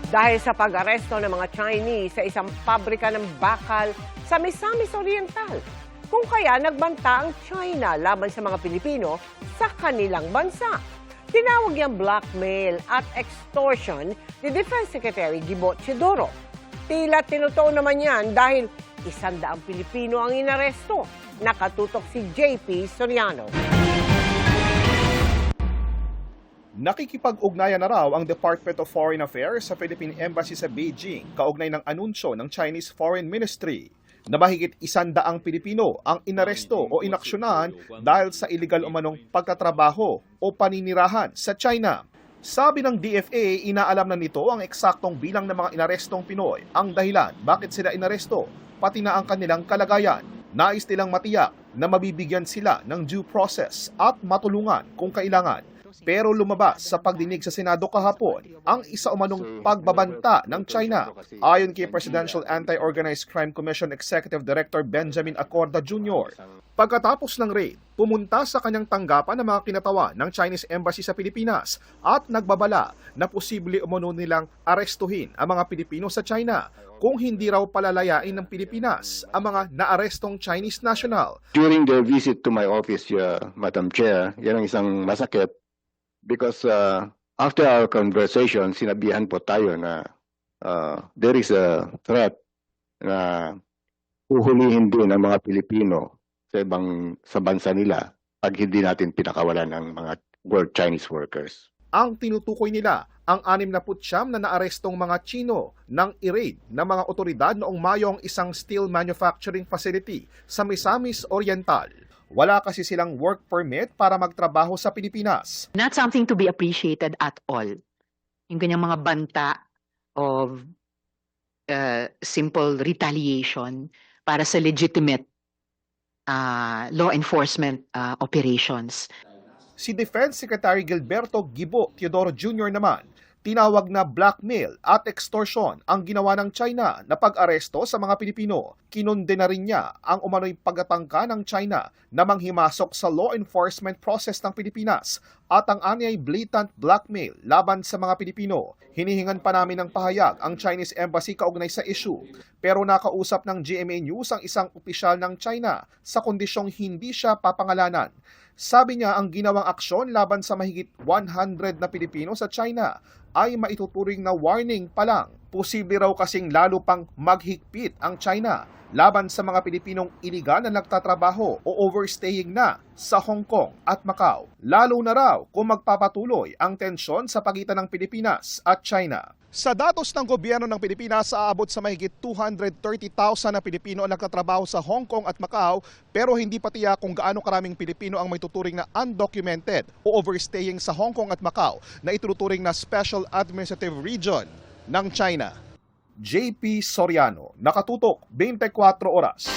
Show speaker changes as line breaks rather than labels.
dahil sa pag-aresto ng mga Chinese sa isang pabrika ng bakal sa Misamis Oriental. Kung kaya nagbanta ang China laban sa mga Pilipino sa kanilang bansa. Tinawag niyang blackmail at extortion ni Defense Secretary Gibo Teodoro. Tila tinutuon naman yan dahil 100 Pilipino ang inaresto. Nakatutok si JP Soriano.
Nakikipag-ugnayan na raw ang Department of Foreign Affairs sa Philippine Embassy sa Beijing kaugnay ng anunsyo ng Chinese Foreign Ministry na mahigit 100 Pilipino ang inaresto o inaksyonan dahil sa illegal umanong pagtatrabaho o paninirahan sa China. Sabi ng DFA, inaalam na nito ang eksaktong bilang ng mga inarestong Pinoy, ang dahilan bakit sila inaresto, pati na ang kanilang kalagayan. Nais nilang matiyak na mabibigyan sila ng due process at matulungan kung kailangan. Pero lumabas sa pagdinig sa Senado kahapon ang isa umanong pagbabanta ng China. Ayon kay Presidential Anti-Organized Crime Commission Executive Director Benjamin Acorda Jr. Pagkatapos ng raid, pumunta sa kanyang tanggapan ng mga kinatawan ng Chinese Embassy sa Pilipinas at nagbabala na posible umano nilang arestuhin ang mga Pilipino sa China kung hindi raw palalayain ng Pilipinas ang mga naarestong Chinese national.
During the visit to my office, Madam Chair, yan ang isang masakit. Because after our conversation, sinabihan po tayo na there is a threat na uhulihin din ang mga Pilipino sa bansa nila pag hindi natin pinakawalan ang mga world Chinese workers.
Ang tinutukoy nila ang 69 na naarestong mga Chino nang i-raid ng mga otoridad noong Mayo ang isang steel manufacturing facility sa Misamis Oriental. Wala kasi silang work permit para magtrabaho sa Pilipinas.
Not something to be appreciated at all. Yung ganyang mga banta of simple retaliation para sa legitimate law enforcement operations.
Si Defense Secretary Gilberto Gibo Teodoro Jr. naman, tinawag na blackmail at extortion ang ginawa ng China na pag-aresto sa mga Pilipino. Kinonde na rin niya ang umano'y pagtatangka ng China na manghimasok sa law enforcement process ng Pilipinas at ang anyay blatant blackmail laban sa mga Pilipino. Hinihingan pa namin ng pahayag ang Chinese Embassy kaugnay sa issue, pero nakausap ng GMA News ang isang opisyal ng China sa kondisyong hindi siya papangalanan. Sabi niya ang ginawang aksyon laban sa mahigit 100 na Pilipino sa China ay maituturing na warning pa lang. Posible raw kasing lalo pang maghigpit ang China laban sa mga Pilipinong iligal na nagtatrabaho o overstaying na sa Hong Kong at Macau. Lalo na raw kung magpapatuloy ang tensyon sa pagitan ng Pilipinas at China. Sa datos ng gobyerno ng Pilipinas, aabot sa mahigit 230,000 na Pilipino ang nagtatrabaho sa Hong Kong at Macau, pero hindi pa tiyak kung gaano karaming Pilipino ang may tuturing na undocumented o overstaying sa Hong Kong at Macau na ituturing na Special Administrative Region ng China. JP Soriano, nakatutok 24 oras.